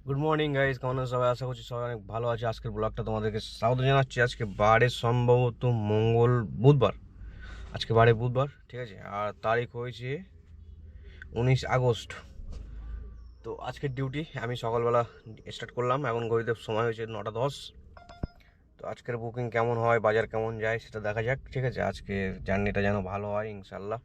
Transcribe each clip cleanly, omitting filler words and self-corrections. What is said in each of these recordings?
Good morning guys, কেমন আছো সবাই? আশা করছি সবাই অনেক ভালো আছে। আজকের ব্লগটা তোমাদেরকে স্বাগত জানাচ্ছি। আজকে বারে সম্ভবত বুধবার। আজকে বারে বুধবার, ঠিক আছে। আর তারিখ হয়েছে 19 আগস্ট। তো আজকের ডিউটি আমি সকালবেলা স্টার্ট করলাম। এখন ঘড়িতে সময় হয়েছে 9টা 10। তো আজকের বুকিং কেমন হয়, বাজার কেমন যায় সেটা দেখা যাক, ঠিক আছে। আজকে জার্নিটা যেন ভালো হয় ইনশাল্লাহ।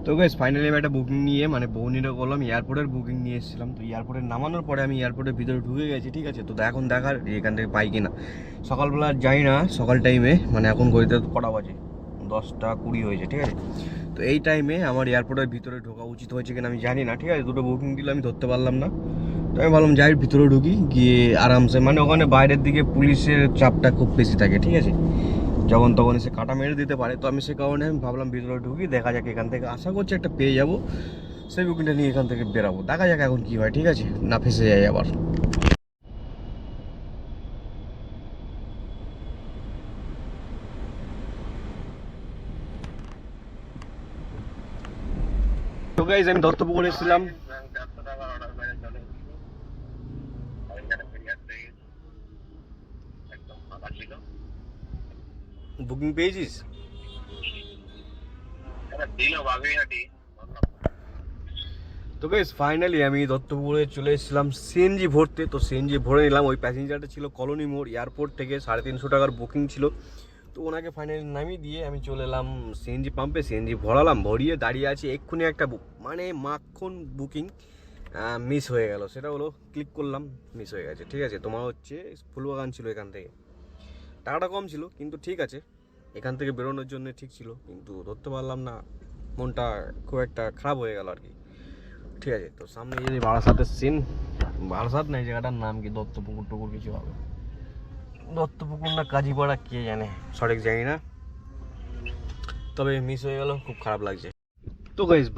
তো গাইস ফাইনালি আমি একটা বুকিং নিয়ে বৌনিটা করলাম, এয়ারপোর্টের বুকিং নিয়ে এসেছিলাম। তো এয়ারপোর্টে নামানোর পরে আমি এয়ারপোর্টের ভিতরে ঢুকে গেছি, ঠিক আছে। তো এখন দেখার এখান থেকে পাই কিনা। সকালবেলা যাই না, সকাল টাইমে এখন ঘড়িতে কটা বাজে, 10টা 20 হয়েছে, ঠিক আছে। তো এই টাইমে আমার এয়ারপোর্টের ভিতরে ঢোকা উচিত হয়েছে কিনা আমি জানি না, ঠিক আছে। দুটো বুকিং দিলে আমি ধরতে পারলাম না। তো আমি ভাবলাম যাই ভিতরে ঢুকি, গিয়ে আরামসে ওখানে বাইরের দিকে পুলিশের চাপটা খুব বেশি থাকে, ঠিক আছে। যখন তখন এসে কাটা মেরে দিতে পারে। তো আমি সে কারণে আমি ভাবলাম ভিতরে ঢুকি, দেখা যাক। এখান থেকে আশা করছি একটা পেয়ে যাবো, সেই বুকিংটা নিয়ে এখান থেকে বেরাবো। দেখা যাক এখন কি হয়, ঠিক আছে, না ফেসে যাই আবার। তো গাইজ আমি দত্তপুকুর এসেছিলাম। বুকিং পেয়েছিস? তো গাইজ ফাইনালি আমি দত্তপুকুরে চলে এসেছিলাম সিএনজি ভরতে। তো সিএনজি ভরে নিলাম। ওই প্যাসেঞ্জারটা ছিল কলোনি মোড় এয়ারপোর্ট থেকে, 350 টাকার বুকিং ছিল। তো ওনাকে ফাইনালি নামিয়ে দিয়ে আমি চলে এলাম সিএনজি পাম্পে। সিএনজি ভরালাম, ভরিয়ে দাঁড়িয়ে আছি। এক্ষুনি একটা মাখন বুকিং মিস হয়ে গেল। সেটা হলো, ক্লিক করলাম, মিস হয়ে গেছে, ঠিক আছে। তোমার হচ্ছে ফুলবাগান ছিল। এখান থেকে টাকাটা কম ছিল, কিন্তু ঠিক আছে, এখান থেকে বেরোনোর জন্য ঠিক ছিল, কিন্তু ধরতে পারলাম না। মনটা খুব একটা খারাপ হয়ে গেল আর কি, ঠিক আছে। তো সামনে যদি বারাসাতের সিন, বারাসাত নাই, জায়গাটার নাম কি, দত্তপুকুর টুকুর কিছু হবে, দত্তপুকুর না কাজীপাড়া, কে জানে, সঠিক জানি না। তবে মিস হয়ে গেল, খুব খারাপ লাগছে। তো গাইস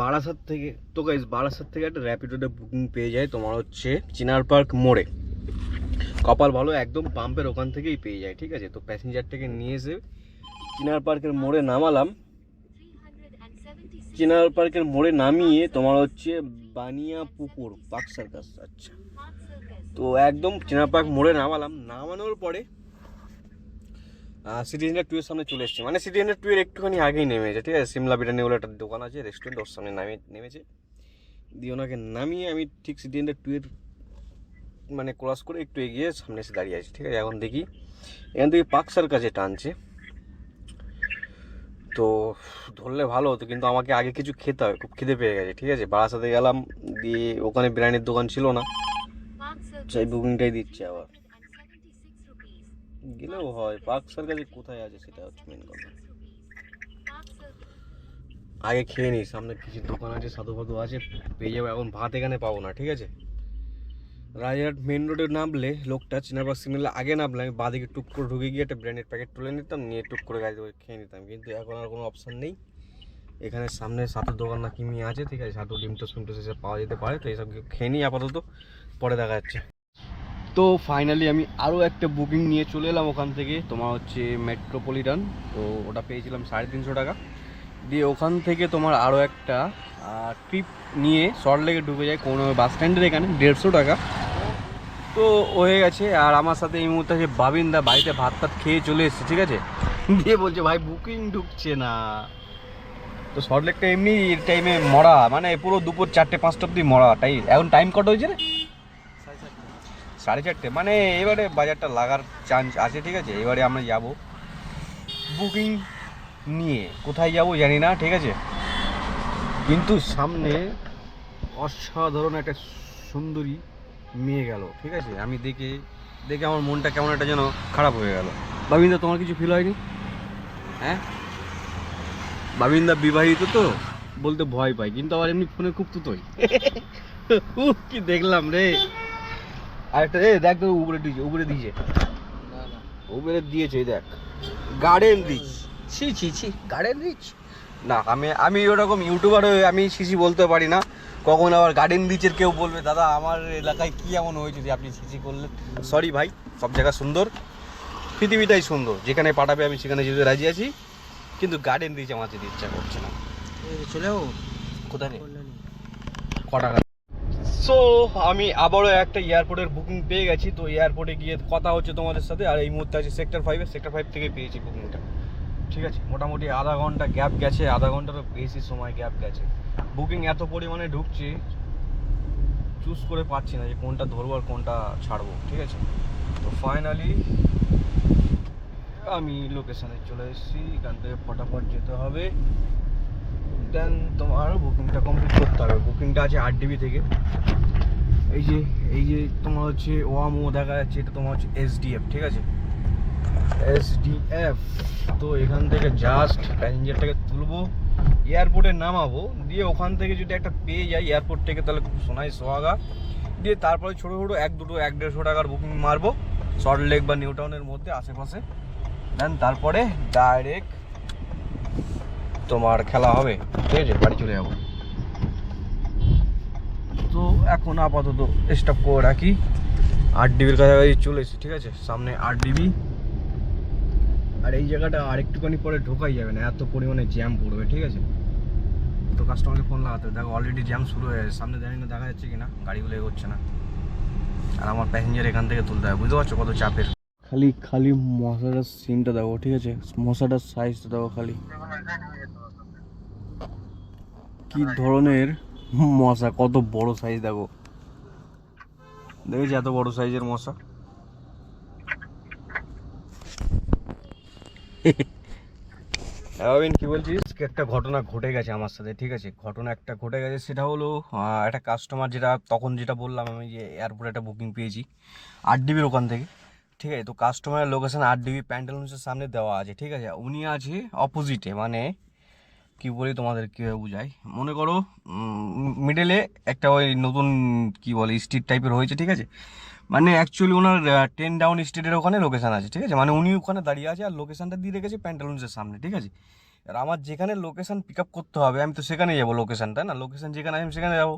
বারাসাত থেকে একটা র্যাপিডোতে বুকিং পেয়ে যায় তোমার হচ্ছে চিনার পার্ক মোড়ে। কপাল ভালো, একদম পাম্পের ওখান থেকেই পেয়ে যায়, ঠিক আছে। তো প্যাসেঞ্জারটাকে নিয়ে এসে চিনার পার্কের মোড়ে নামালাম। চিনার পার্কের মোড়ে নামিয়ে তোমার হচ্ছে বানিয়া পুকুর পার্ক সার্কাস, আচ্ছা। তো একদম চিনার পার্ক মোড়ে নামালাম। নামানোর পরে সিটি সেন্টার 2 এর সামনে চলে এসেছে। সিটি সেন্টার 2 এর একটুখানি আগেই নেমেছে, ঠিক আছে। সিমলা বিরিয়ানি বলে একটা দোকান আছে, রেস্টুরেন্ট, ওর সামনে নেমেছে। দিয়ে ওনাকে নামিয়ে আমি ঠিক সিটি সেন্টার 2 এর ক্রস করে একটু এগিয়ে সামনে এসে দাঁড়িয়ে আছি, ঠিক আছে। এখন দেখি এখান থেকে পাকসার কাছে টানছে। তো ধরলে ভালো হতো, কিন্তু আমাকে আগে কিছু খেতে হবে, খুব খিদে পেয়ে গেছে, ঠিক আছে। বারাসাতে গেলাম, দিয়ে ওখানে বিরিয়ানির দোকান ছিল না, সেই বুকিংটাই দিচ্ছে আবার। গেলেও হয়, পাকসার কাছে কোথায় আছে সেটা হচ্ছে মেন কথা। আগে খেয়ে নিই, সামনে কিছু দোকান আছে, সাধু ফাধু আছে, পেয়ে যাবো। এখন ভাত এখানে পাবো না, ঠিক আছে। রাজারহাট মেন রোডে নামলে লোকটা চিনারপাড় সিগনালে আগে নামলে আমি বাঁদিকে টুক করে ঢুকে গিয়ে একটা ব্র্যান্ডের প্যাকেট তুলে নিতাম, নিয়ে টুক করে গাড়ি খেয়ে নিতাম। কিন্তু এখন আর কোনো অপশান নেই। এখানে সামনে সাতুর দোকান না কিমি আছে, ঠিক আছে। সাতু ডিম টোস এসে পাওয়া যেতে পারে। তো এইসব খেয়ে নিই আপাতত, পরে দেখা যাচ্ছে। তো ফাইনালি আমি আরও একটা বুকিং নিয়ে চলে এলাম ওখান থেকে, তোমার হচ্ছে মেট্রোপলিটন। তো ওটা পেয়েছিলাম 350 টাকা দিয়ে। ওখান থেকে তোমার আরও একটা ট্রিপ নিয়ে সল্টলেকে ঢুকে যায় কোনো বাস স্ট্যান্ডের এখানে, 150 টাকা। তো হয়ে গেছে। আর আমার সাথে এই মুহূর্তে আছে বাবিনদা, বাড়িতে ভাত টাত খেয়ে চলে এসেছে, ঠিক আছে। দিয়ে বলছে ভাই বুকিং ঢুকছে না। তো সল্টলেকটা এমনি টাইমে মরা, পুরো দুপুর 4টে 5টা অব্দি মরা টাইম। এখন টাইম কত হয়েছে রে? 4:30। এবারে বাজারটা লাগার চান্স আছে, ঠিক আছে। এবারে আমরা যাব বুকিং নিয়ে, কোথায় যাব জানি না, ঠিক আছে। কিন্তু সামনে অসাধারণ একটা সুন্দরী মেয়ে গেল, ঠিক আছে। আমি দেখে দেখে আমার মনটা কেমন একটা যেন খারাপ হয়ে গেল। বাবিন্দা, তোমার কিছু ফিল হয়নি? হ্যাঁ, বাবিন্দা বিবাহিত তো, বলতে ভয় পাই, কিন্তু আবার এমনি ফোনে খুব তুতোই। কি দেখলাম রে। আরেকটা দেখ তো, উপরে দিয়েছে, উপরে দিয়েছে, দেখ, গার্ডেন রিচ। ছি ছি ছি, গার্ডেন রিচ না। আমি ওরকম ইউটিউবার হয়ে আমি সিসি বলতে পারি না। কখন আবার গার্ডেন রিচের কেউ বলবে দাদা আমার এলাকায় কি এমন হয়েছে যে আপনি সিসি করলেন। সরি ভাই, সব জায়গা সুন্দর, পৃথিবীটাই সুন্দর, যেখানে পাঠাবে আমি সেখানে যেতে রাজি আছি, কিন্তু গার্ডেন রিচ আমার যেতে ইচ্ছা করছে না। চলেও কোথায় ক টাকা? সো আমি আবারও একটা এয়ারপোর্টের বুকিং পেয়ে গেছি। তো এয়ারপোর্টে গিয়ে কথা হচ্ছে তোমাদের সাথে। আর এই মুহূর্তে আছে সেক্টর 5 থেকে পেয়েছি বুকিংটা। ঠিক আছে, মোটামুটি আধা ঘন্টা গ্যাপ গেছে, আধা ঘন্টারও বেশি সময় গ্যাপ গেছে। বুকিং এত পরিমাণে ঢুকছে, চুজ করে পাচ্ছি না যে কোনটা ধরবো আর কোনটা ছাড়বো। ঠিক আছে, তো ফাইনালি আমি লোকেশানে চলে এসেছি। এখান থেকে ফটাফট যেতে হবে, দেন তোমার বুকিংটা কমপ্লিট করতে হবে। বুকিংটা আছে 8 DB থেকে। এই যে তোমার হচ্ছে ওয়ামো দেখা যাচ্ছে, এটা তোমার হচ্ছে SDF। ঠিক আছে, SDF। তো এখান থেকে জাস্ট প্যাসেঞ্জারটাকে তুলবো, এয়ারপোর্টে নামাবো, দিয়ে ওখান থেকে যদি একটা পেয়ে যাই এয়ারপোর্ট থেকে, তাহলে খুব সোনাই সোহাগা। দিয়ে তারপরে ছোটো ছোটো 1-2-1-150 টাকার বুকিং মারবো সল্টলেক বা নিউ টাউনের মধ্যে আশেপাশে। দেন তারপরে ডাইরেক্ট তোমার খেলা হবে। ঠিক আছে, বাড়ি চলে যাবো। তো এখন আপাতত স্টপ করে রাখি। 8 DBর কাছাকাছি চলে এসেছি। ঠিক আছে, সামনে 8 DB। আর এই জায়গাটা আর একটুখানি পরে ঢোকাই যাবে না, এত পরিমাণে জ্যাম পড়বে। ঠিক আছে, তো কাস্টমারকে ফোন লাগাতে হবে। দেখো অলরেডি জ্যাম শুরু হয়ে গেছে, সামনে জানি না দেখা যাচ্ছে কিনা, গাড়িগুলো এগোচ্ছে না। আর আমার প্যাসেঞ্জার এখান থেকে তুলতে হবে, বুঝতে পারছো কত চাপের। খালি মশাটার সিনটা দেখো। ঠিক আছে, মশাটার সাইজটা দেখো খালি, কি ধরনের মশা, কত বড় সাইজ দেখো। দেখেছি এত বড় সাইজের মশা। কি বলছিস? একটা ঘটনা ঘটে গেছে আমার সাথে। ঠিক আছে, ঘটনা একটা ঘটে গেছে, সেটা হলো একটা কাস্টমার, যেটা বললাম আমি যে এয়ারপোর্টে একটা বুকিং পেয়েছি 8 DBর ওখান থেকে। ঠিক আছে, তো কাস্টমারের লোকেশন 8 DB প্যান্টালুন্সের সামনে দেওয়া আছে। ঠিক আছে, উনি আছে অপোজিটে, মানে কি বলি তোমাদের কীভাবে বুঝাই, মনে করো মিডলে একটা ওই নতুন কি বলে স্ট্রিট টাইপের হয়েছে। ঠিক আছে, মানে অ্যাকচুয়ালি ওনার 10 ডাউন স্ট্রিটের ওখানে লোকেশান আছে। ঠিক আছে, মানে উনি ওখানে দাঁড়িয়ে আছে আর লোকেশানটা দিয়ে রেখেছে প্যান্টালুন্সের সামনে। ঠিক আছে, আর আমার যেখানে লোকেশান পিক আপ করতে হবে আমি তো সেখানেই যাবো, লোকেশানটা না, লোকেশান যেখানে আছে আমি সেখানে যাবো।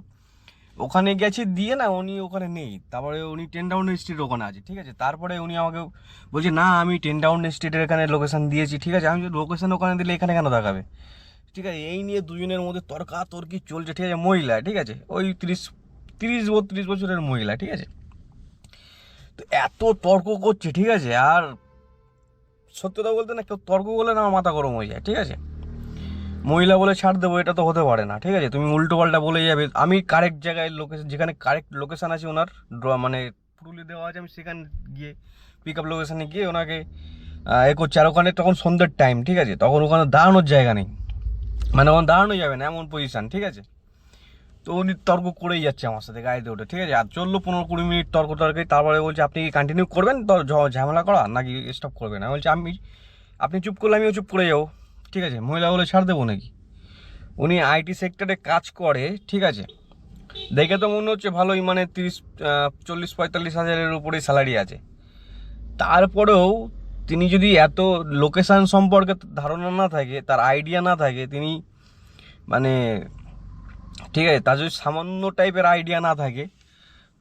ওখানে গেছি দিয়ে না, উনি ওখানে নেই। তারপরে উনি 10 ডাউন স্ট্রিট ওখানে আছে। ঠিক আছে, তারপরে উনি আমাকে বলছে না আমি 10 ডাউন স্ট্রিটের এখানে লোকেশান দিয়েছি। ঠিক আছে, আমি লোকেশান ওখানে দিলে এখানে কেন দেখাবে। ঠিক আছে, এই নিয়ে দুজনের মধ্যে তর্কাতর্কি চলছে। ঠিক আছে, মহিলা, ঠিক আছে, ওই 30-32 বছরের মহিলা। ঠিক আছে, তো এত তর্ক করছে। ঠিক আছে, আর সত্যি কথা বলতে না, কেউ তর্ক করলে না আমার মাথা গরম হয়ে যায়। ঠিক আছে, মহিলা বলে ছাড় দেবো, এটা তো হতে পারে না। ঠিক আছে, তুমি উল্টো পাল্টা বলে যাবে। আমি কারেক্ট জায়গায় লোকেশন, যেখানে কারেক্ট লোকেশান আছে ওনার মানে পুরুলি দেওয়া আছে, আমি সেখানে গিয়ে পিক আপ লোকেশানে গিয়ে ওনাকে এ করছি। আর ওখানে তখন সন্ধ্যের টাইম। ঠিক আছে, তখন ওখানে দাঁড়ানোর জায়গা নেই, মানে ওখানে দাঁড়ানো যাবে না এমন পজিশান। ঠিক আছে, তো উনি তর্ক করেই যাচ্ছে আমার সাথে গাড়িতে উঠে। ঠিক আছে, আর চললো 15-20 মিনিট তর্কি। তারপরে বলছে আপনি কি কন্টিনিউ করবেন তো ঝামেলা করা, নাকি স্টপ করবেন। আমি বলছি আপনি চুপ করলে আমিও চুপ করে যাবো। ঠিক আছে, মহিলা বলে ছাড় দেবো নাকি। উনি IT সেক্টরে কাজ করে। ঠিক আছে, দেখে তো মনে হচ্ছে ভালোই, মানে 40-45 হাজারের উপরে স্যালারি আছে। তারপরেও তিনি যদি এত লোকেশান সম্পর্কে ধারণা না থাকে, তার আইডিয়া না থাকে, তিনি মানে ঠিক আছে, তার যদি সামান্য টাইপের আইডিয়া না থাকে,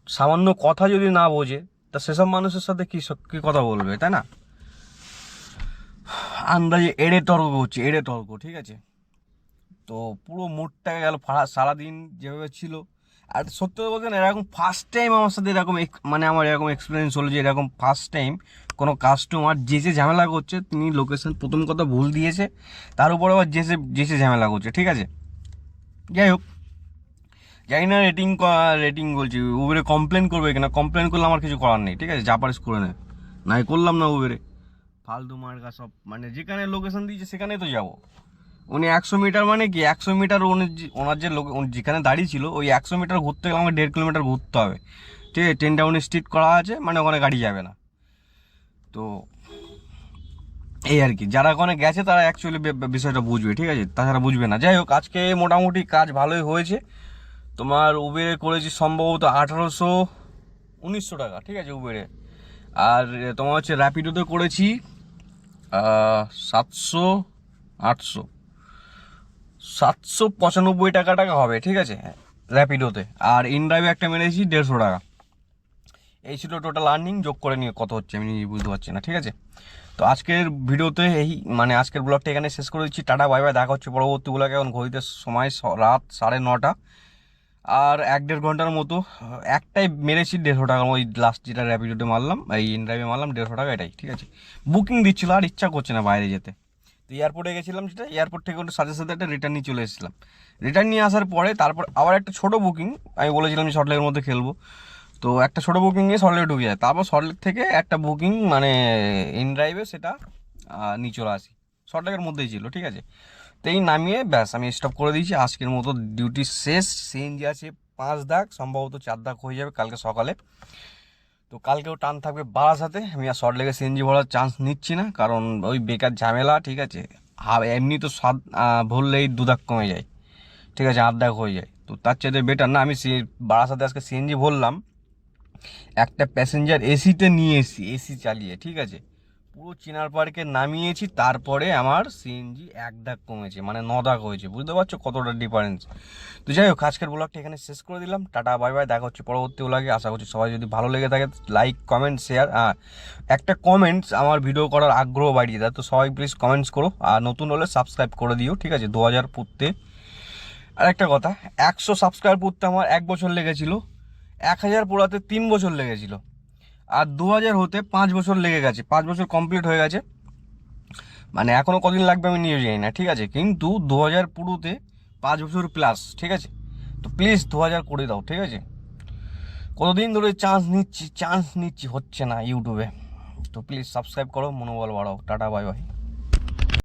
সামান্য কথা যদি না বোঝে, তা সেসব মানুষের সাথে কী কথা বলবে, তাই না। আন্দাজে এড়ে তর্ক করছে, এড়ে তর্ক। ঠিক আছে, তো পুরো মুডটা গেল সারাদিন যেভাবে ছিল। আর সত্যি কথা বলতে না, এরকম ফার্স্ট টাইম আমার সাথে এরকম মানে আমার এরকম এক্সপিরিয়েন্স হলো যে এরকম ফার্স্ট টাইম কোনো কাস্টমার যে ঝামেলা করছে, তিনি লোকেশন প্রথম কথা ভুল দিয়েছে, তার উপরে আবার যে ঝামেলা করছে। ঠিক আছে, যাই হোক, জানি না রেটিং বলছি, উবেরে কমপ্লেন করবে কিনা। কমপ্লেন করলে আমার কিছু করার নেই। ঠিক আছে, যা পারিস করে নে, নাই করলাম না উবেরে। ফালতু মার্কা সব, মানে যেখানে লোকেশন দিয়েছে সেখানেই তো যাবো। উনি 100 মিটার, মানে কি 100 মিটার ওনার যে যেখানে দাঁড়িয়ে ছিল, ওই 100 মিটার ঘুরতে গেলে আমাকে 1.5 কিলোমিটার ঘুরতে হবে। ঠিক আছে, 10 ডাউন স্ট্রিট করা আছে, মানে ওখানে গাড়ি যাবে না। তো এই আর কি, যারা ওখানে গেছে তারা অ্যাকচুয়ালি বিষয়টা বুঝবে। ঠিক আছে, তাছাড়া বুঝবে না। যাই হোক, আজকে মোটামুটি কাজ ভালোই হয়েছে। তোমার উবেরে করেছি সম্ভবত 1800-1900 টাকা। ঠিক আছে, উবেরে। আর তোমার হচ্ছে র্যাপিডোতে করেছি 700-800, 795 টাকা হবে। ঠিক আছে, র্যাপিডোতে। আর ইনড্রাইভে একটা মেরেছি 150 টাকা। এই ছিল টোটাল আর্নিং। যোগ করে নিয়ে কত হচ্ছে আমি বুঝতে পারছি না। ঠিক আছে, তো আজকের ভিডিওতে মানে আজকের ব্লগটা এখানে শেষ করে দিচ্ছি। টাটা, বাই বাই, দেখা হচ্ছে পরবর্তী ব্লগে। এখন ঘড়িতে সময় রাত 9:30। আর 1-1.5 ঘন্টার মতো একটাই মেরেছি 150 টাকা, ওই লাস্ট যেটা র্যাপিডোতে মারলাম, এই ইনড্রাইভে মারলাম 150 টাকা, এটাই ঠিক আছে। বুকিং দিচ্ছিল আর ইচ্ছা করছে না বাইরে যেতে। তো এয়ারপোর্টে গেছিলাম, যেটা এয়ারপোর্ট থেকে ওটা সাথে সাথে একটা রিটার্ন নিয়ে চলে এসেছিলাম। রিটার্ন নিয়ে আসার পরে তারপর আবার একটা ছোটো বুকিং, আমি বলেছিলাম যে সল্টলেকের মধ্যে খেলবো, তো একটা ছোটো বুকিং নিয়ে সল্টলেকে ঢুকে যায়। তারপর সল্টলেক থেকে একটা বুকিং মানে ইনড্রাইভে সেটা নিয়ে চলে আসি, সল্টলেকের মধ্যেই ছিল, ঠিক আছে। তো এই নামিয়ে ব্যাস আমি স্টপ করে দিয়েছি, আজকের মতো ডিউটি শেষ। সিএনজি আছে 5 দাগ, সম্ভবত 4 দাগ হয়ে যাবে কালকে সকালে। তো কালকেও টান থাকবে বারাসাতে, আমি আর সল্টলেকে সিএনজি ভরার চান্স নিচ্ছি না, কারণ ওই বেকার ঝামেলা, ঠিক আছে। আর এমনি তো ভরলেই 2 দাগ কমে যায়, ঠিক আছে, 8 দাগ হয়ে যায়। তো তার চাইতে বেটার না, আমি বারাসাতে আজকে সিএনজি ভরলাম, একটা প্যাসেঞ্জার এসিতে নিয়ে এসি, এসি চালিয়ে, ঠিক আছে, পুরো চিনার পার্কে নামিয়েছি, তারপরে আমার সিএনজি 1 দাগ কমেছে, মানে 9 দাগ হয়েছে। বুঝতে পারছো কতটা ডিফারেন্স। তো যাই হোক, আজকের ব্লগটা এখানে শেষ করে দিলাম। টাটা বাই বাই, দেখা হচ্ছে পরবর্তী ব্লগে। আশা করছি সবাই যদি ভালো লেগে থাকে লাইক কমেন্ট শেয়ার, একটা কমেন্টস আমার ভিডিও করার আগ্রহ বাড়িয়ে দেয়। তো সবাই প্লিজ কমেন্টস করো, আর নতুন হলে সাবস্ক্রাইব করে দিও, ঠিক আছে। 2000 পুঁততে, আর একটা কথা, 100 সাবস্ক্রাইব পুঁততে আমার 1 বছর লেগেছিল, 1000 পোড়াতে 3 বছর লেগেছিল, আর 2000 হতে 5 বছর লেগে গেছে, 5 বছর কমপ্লিট হয়ে গেছে। মানে এখনও কদিন লাগবে আমি নিয়ে যাই না, ঠিক আছে, কিন্তু 2000 পুরোতে 5 বছর প্লাস, ঠিক আছে। তো প্লিজ 2000 করে দাও, ঠিক আছে। কতদিন ধরে চান্স নিচ্ছি হচ্ছে না ইউটিউবে। তো প্লিজ সাবস্ক্রাইব করো, মনোবল বাড়াও। Tata bye bye.